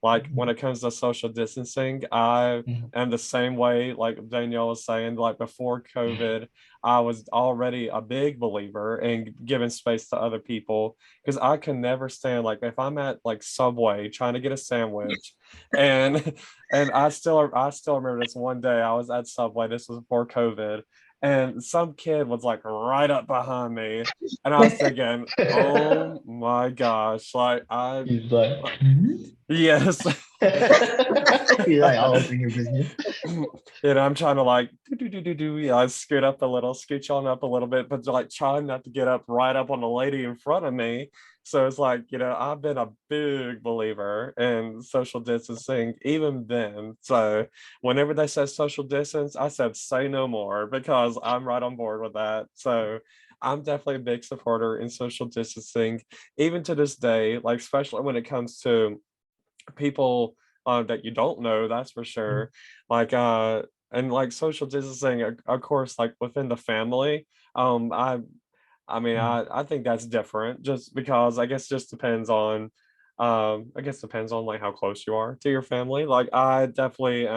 like when it comes to social distancing, I Mhm. am the same way, like Danielle was saying, like before COVID, I was already a big believer in giving space to other people because I can never stand like if I'm at like Subway trying to get a sandwich and and I still remember this one day I was at Subway, this was before COVID, and some kid was like right up behind me and I was thinking, oh my gosh, like I He's like, "Hmm?" yes. He's like all up in your business. I'm trying to like do. Yeah, I scoot up a little, scooch on up a little bit, but like trying not to get up right up on the lady in front of me. So it's like, I've been a big believer in social distancing even then. So whenever they said social distance, I said say no more because I'm right on board with that. So I'm definitely a big supporter in social distancing, even to this day, like especially when it comes to people that you don't know, that's for sure. Like and like social distancing, of course, like within the family. Um, I I mean, I think that's different just because I guess just depends on I guess depends on like how close you are to your family. Like I definitely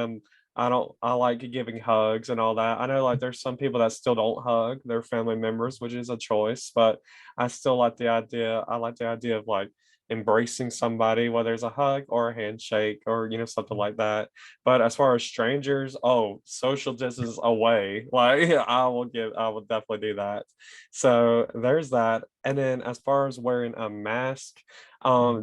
I like giving hugs and all that. I know like there's some people that still don't hug their family members, which is a choice, but I like the idea of like embracing somebody, whether it's a hug or a handshake or something like that. But as far as strangers, oh, social distance away, like I will definitely do that. So there's that. And then as far as wearing a mask,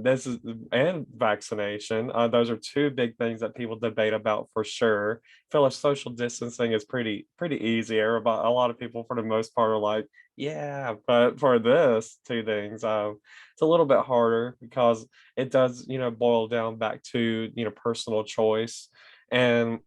this is and vaccination, those are two big things that people debate about for sure. I feel like social distancing is pretty easy. Everybody, a lot of people for the most part are like, yeah, but for this two things, it's a little bit harder because it does, boil down back to, personal choice. And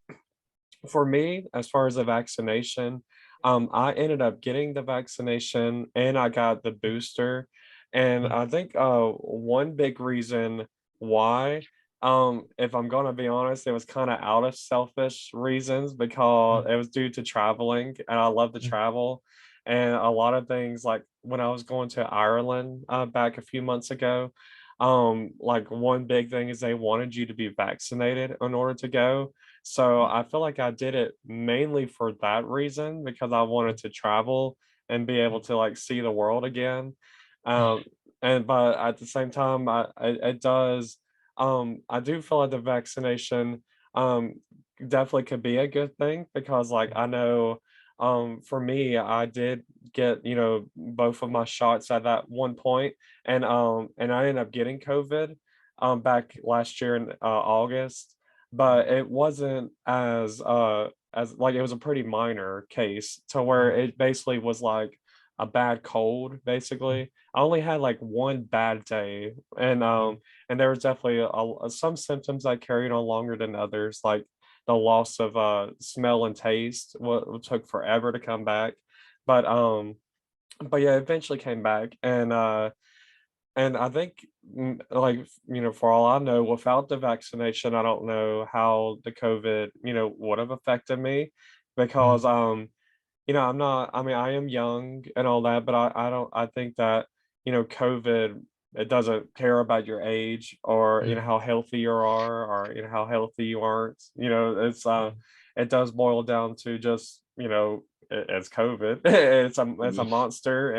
for me, as far as the vaccination, I ended up getting the vaccination and I got the booster. And I think one big reason why, if I'm gonna be honest, it was kind of out of selfish reasons because it was due to traveling and I love to travel. And a lot of things like when I was going to Ireland back a few months ago, like one big thing is they wanted you to be vaccinated in order to go. So I feel like I did it mainly for that reason because I wanted to travel and be able to like see the world again. Um, and but at the same time, it does. I do feel like the vaccination um, definitely could be a good thing because like I know for me I did get both of my shots at that one point and I ended up getting COVID back last year in August, but it wasn't as like it was a pretty minor case to where it basically was like a bad cold basically. I only had like one bad day and there was definitely some symptoms that carried on longer than others, like the loss of smell and taste what took forever to come back. But but yeah, it eventually came back and I think, like, for all I know, without the vaccination, I don't know how the COVID, would have affected me because, I'm not, I mean, I am young and all that, but I don't, I think that, COVID, it doesn't care about your age or, how healthy you are or, how healthy you aren't. It does boil down to just, it's COVID. It's a monster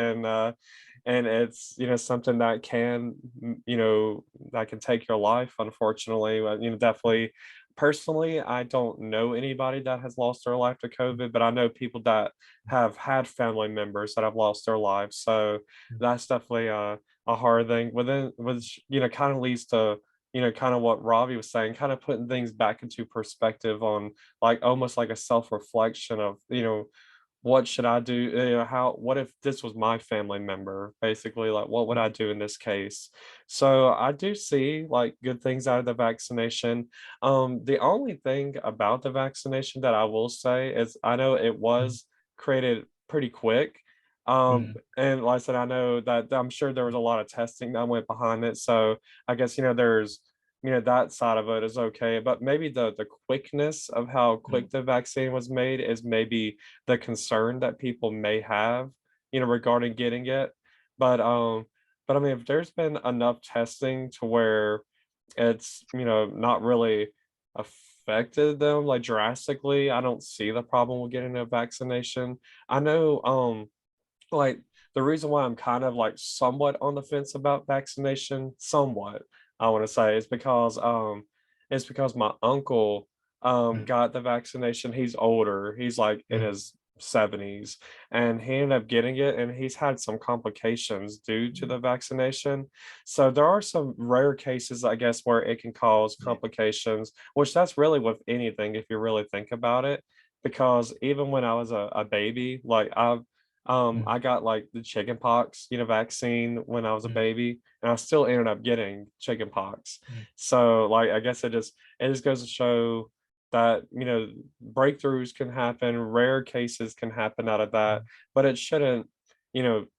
and it's something that can that can take your life unfortunately. But, definitely personally I don't know anybody that has lost their life to COVID, but I know people that have had family members that have lost their lives, so that's definitely a hard thing within which kind of leads to kind of what Robbie was saying, kind of putting things back into perspective on like almost like a self-reflection of what should I do? What if this was my family member? Basically, like, what would I do in this case? So I do see like good things out of the vaccination. The only thing about the vaccination that I will say is I know it was created pretty quick. And like I said, I know that I'm sure there was a lot of testing that went behind it. So I guess, there's that side of it is okay, but maybe the quickness of how quick the vaccine was made is maybe the concern that people may have, regarding getting it. But but I mean, if there's been enough testing to where it's, not really affected them like drastically. I don't see the problem with getting a vaccination. I know, like the reason why I'm kind of like somewhat on the fence about vaccination, somewhat, I want to say, is because my uncle Mm, got the vaccination. He's older. He's like in mm, his 70s, and he ended up getting it, and he's had some complications due to the vaccination. So there are some rare cases, I guess, where it can cause yeah. complications, which that's really with anything if you really think about it. Because even when I was a baby, like Mm, I got like the chicken pox, vaccine when I was a mm, baby, and I still ended up getting chicken pox. mm, So like I guess it just goes to show that, breakthroughs can happen, rare cases can happen out of that, mm, but it shouldn't,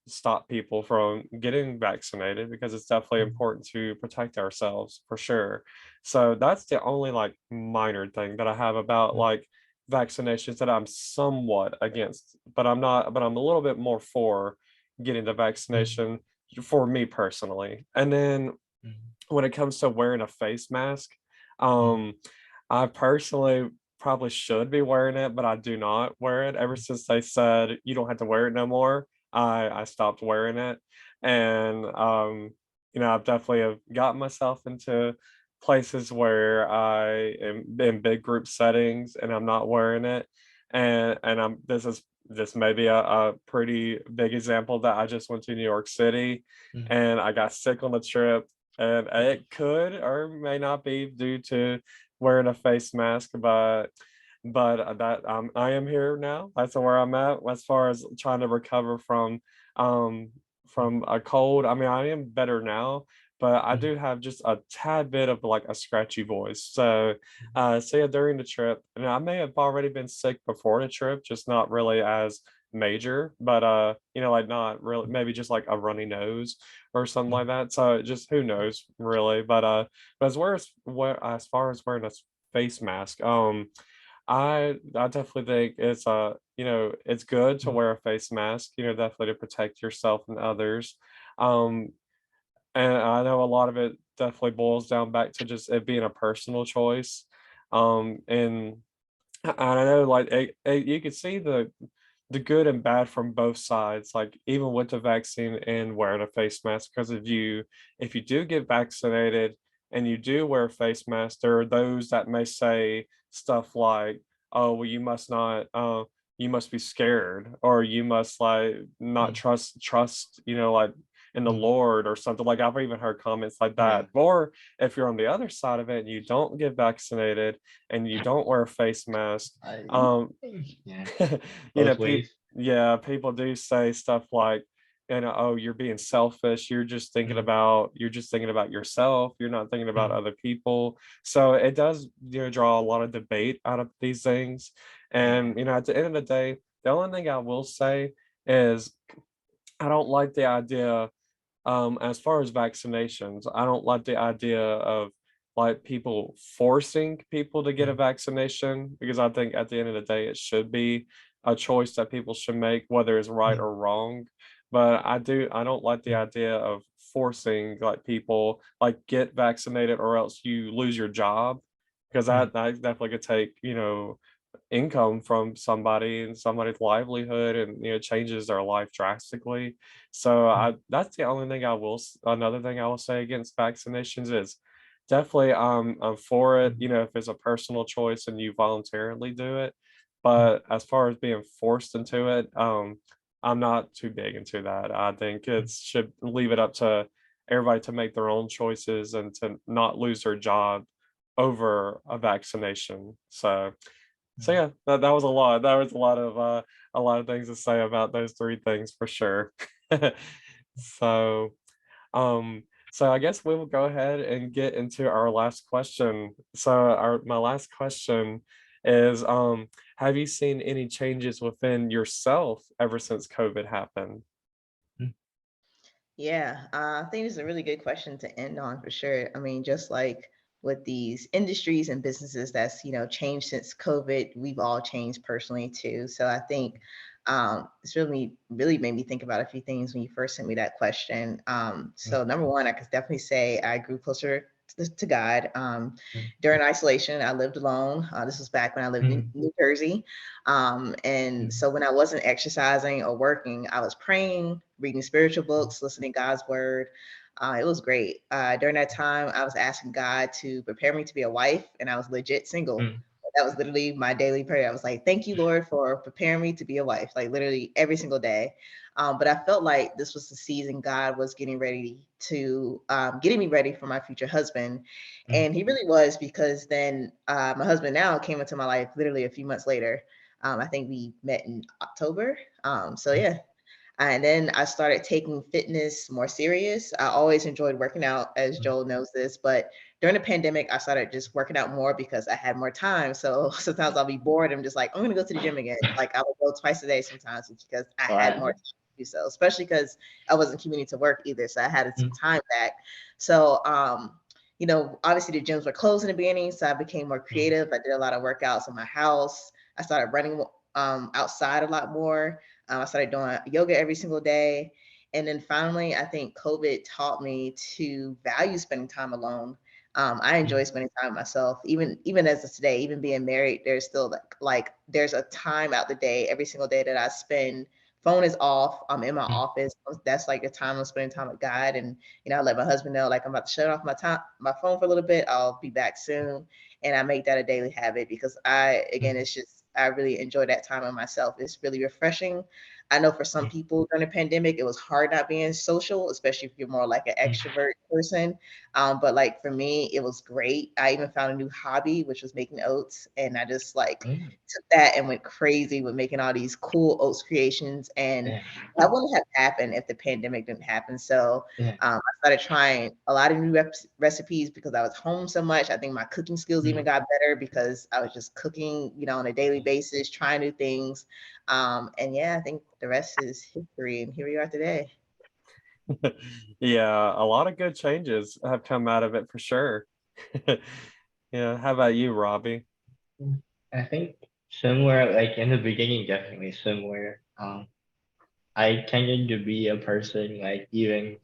stop people from getting vaccinated, because it's definitely mm, important to protect ourselves for sure. So that's the only like minor thing that I have about mm, like vaccinations that I'm somewhat against, but I'm a little bit more for getting the mm, vaccination for me personally. And then mm, when it comes to wearing a face mask, mm, um, I personally probably should be wearing it, but I do not wear it. Ever mm, since they said you don't have to wear it no more, I stopped wearing it. And I've definitely have gotten myself into places where I am in big group settings and I'm not wearing it. And I'm this may be a pretty big example that I just went to New York City mm. and I got sick on the trip, and it could or may not be due to wearing a face mask, but that I am here now. That's where I'm at as far as trying to recover um from a cold. I mean, I am better now, but I Mm, do have just a tad bit of like a scratchy voice. So mm, yeah, during the trip, and I may have already been sick before the trip, just not really as major, but like not really, mm, maybe just like a runny nose or something like mm, that. So just who knows really. But as far as wearing a face mask, I definitely think it's good to mm, wear a face mask, definitely to protect yourself and others. Um, and I know a lot of it definitely boils down back to just it being a personal choice. And I know like you can see the good and bad from both sides, like even with the vaccine and wearing a face mask. Because if you do get vaccinated and you do wear a face mask, there are those that may say stuff like, oh well, you must be scared, or you must like not mm, trust like in the mm. Lord or something. Like I've even heard comments like Yeah. that. Or if you're on the other side of it and you don't get vaccinated and you don't wear a face mask, I, um yeah. Both people, ways. yeah, people do say stuff like, oh, you're being selfish. Mm, You're just thinking about yourself. You're not thinking about mm, other people. So it does, draw a lot of debate out of these things. yeah. And, at the end of the day, the only thing I will say is I don't like the idea, as far as vaccinations, I don't like the idea of like people forcing people to get a Mm, vaccination, because I think at the end of the day, it should be a choice that people should make, whether it's right mm, or wrong. But I don't like the mm, idea of forcing like people like get vaccinated or else you lose your job, because mm, that definitely could take, income from somebody and somebody's livelihood, and changes their life drastically. So mm, I that's the only thing another thing I will say against vaccinations is definitely I'm for it, mm, if it's a personal choice and you voluntarily do it. mm, But as far as being forced into it, I'm not too big into that. I think mm, it should leave it up to everybody to make their own choices and to not lose their job over a vaccination. So mm. yeah, that was a lot. That was a lot of things to say about those three things for sure. So um so I guess we will go ahead and get into our last question. So our my last question is, have you seen any changes within yourself ever since COVID happened? Mm, Yeah, I think it's a really good question to end on for sure. I mean, just like with these industries and businesses that's, changed since COVID, we've all changed personally too. So I think it's really made me think about a few things when you first sent me that question. mm, So number one, I could definitely say I grew closer to God. During isolation, I lived alone. This was back when I lived in New Jersey. And so when I wasn't exercising or working, I was praying, reading spiritual books, listening to God's word. It was great. During that time, I was asking God to prepare me to be a wife, and I was legit single. That was literally my daily prayer. I was like, thank you, Lord, for preparing me to be a wife, like literally every single day. But I felt like this was the season God was getting me ready for my future husband. And he really was, because then my husband now came into my life literally a few months later. I think we met in October. So yeah. And then I started taking fitness more serious. I always enjoyed working out, as Joel knows this, but during the pandemic, I started just working out more because I had more time. So sometimes I'll be bored. I'm just like, I'm going to go to the gym again. Like I would go twice a day sometimes because I had more time to do so, especially because I wasn't commuting to work either. So I had some time back. So, obviously the gyms were closed in the beginning. So I became more creative. I did a lot of workouts in my house. I started running outside a lot more. I started doing yoga every single day. And then finally, I think COVID taught me to value spending time alone. I enjoy spending time with myself, even as of today, even being married, there's still like there's a time out the day, every single day that I spend. Phone is off. I'm in my office. That's like the time I'm spending time with God. And I let my husband know, like, I'm about to shut off my phone for a little bit. I'll be back soon. And I make that a daily habit because I really enjoy that time with myself. It's really refreshing. I know for some people during the pandemic, it was hard not being social, especially if you're more like an extrovert person. But like for me, it was great. I even found a new hobby, which was making oats. And I just like took that and went crazy with making all these cool oats creations. And that wouldn't have happened if the pandemic didn't happen. So I started trying a lot of new recipes because I was home so much. I think my cooking skills even got better because I was just cooking, on a daily basis, trying new things. And yeah, I think the rest is history. And here we are today. Yeah, a lot of good changes have come out of it for sure. Yeah, how about you, Robbie? I think similar, like in the beginning, definitely similar. I tended to be a person like even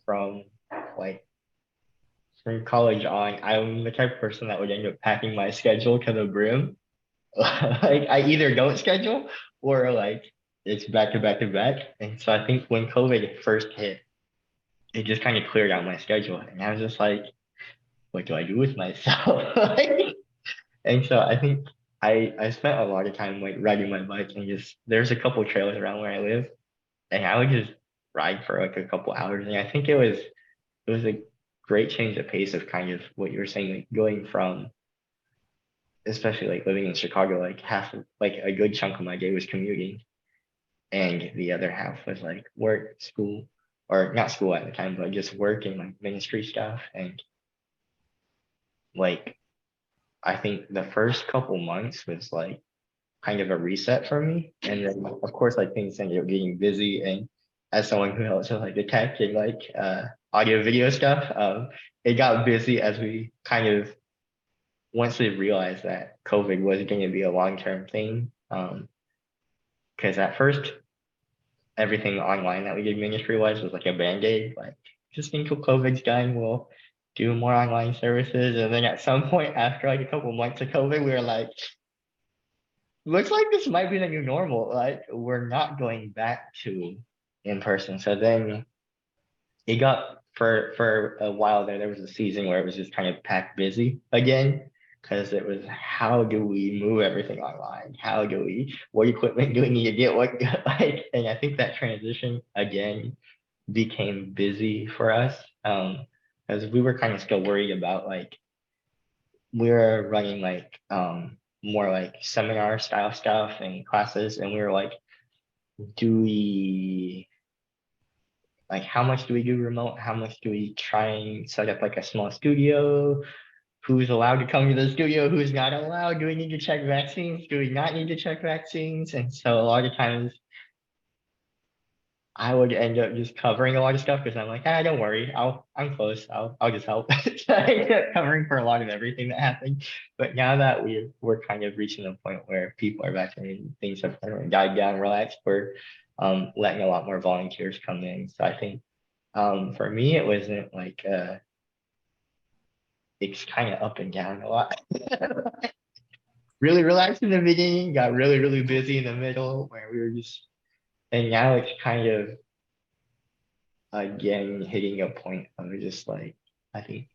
like from college on, I'm the type of person that would end up packing my schedule to the brim. Like I either don't schedule or like it's back to back to back. And so I think when COVID first hit, it just kind of cleared out my schedule. And I was just like, what do I do with myself? And so I think I spent a lot of time like riding my bike and just there's a couple trails around where I live and I would just ride for like a couple hours. And I think it was a great change of pace of kind of what you were saying, like going from especially like living in Chicago, like like a good chunk of my day was commuting and the other half was like work, school, or not school at the time, but just work and like ministry stuff. And like I think the first couple months was like kind of a reset for me. And then of course like things ended up getting busy and as someone who helps with like the tech and like audio video stuff, it got busy as we kind of once we realized that COVID was going to be a long-term thing. Because at first everything online that we did ministry wise was like a band-aid, like just until COVID's done, we'll do more online services. And then at some point after like a couple months of COVID, we were like, looks like this might be the new normal. Like we're not going back to in person. So then it got for a while there was a season where it was just kind of packed busy again because it was how do we move everything online? How do we what equipment do we need to get? What like and I think that transition again became busy for us. Because we were kind of still worried about like we were running like more like seminar style stuff and classes and we were like, do we like how much do we do remote? How much do we try and set up like a small studio? Who's allowed to come to the studio? Who's not allowed? Do we need to check vaccines? Do we not need to check vaccines? And so a lot of times I would end up just covering a lot of stuff because I'm like, ah, don't worry, I'm close. I'll just help. So I ended up covering for a lot of everything that happened. But now that we're kind of reaching a point where people are vaccinated, things have kind of died down, relaxed, we're letting a lot more volunteers come in. So I think for me it wasn't like it's kind of up and down a lot. Really relaxed in the beginning, got really, really busy in the middle where we were just, and now it's kind of again hitting a point of just like, I think,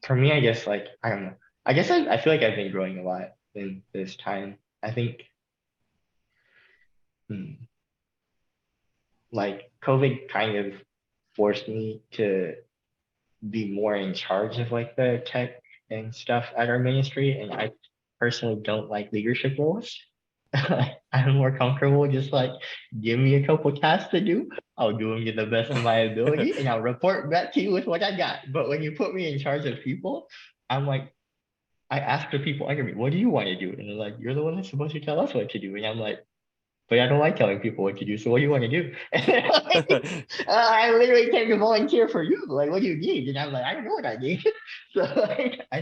for me, I guess like, I don't know. I guess I feel like I've been growing a lot in this time. I think, like COVID kind of forced me to be more in charge of like the tech and stuff at our ministry. And I personally don't like leadership roles. I'm more comfortable just like give me a couple tasks to do. I'll do them to the best of my ability and I'll report back to you with what I got. But when you put me in charge of people, I'm like, I ask the people under me, what do you want to do? And they're like, you're the one that's supposed to tell us what to do. And I'm like, but I don't like telling people what to do. So what do you want to do? I literally came to volunteer for you. Like, what do you need? And I'm like, I don't know what I need. So like, I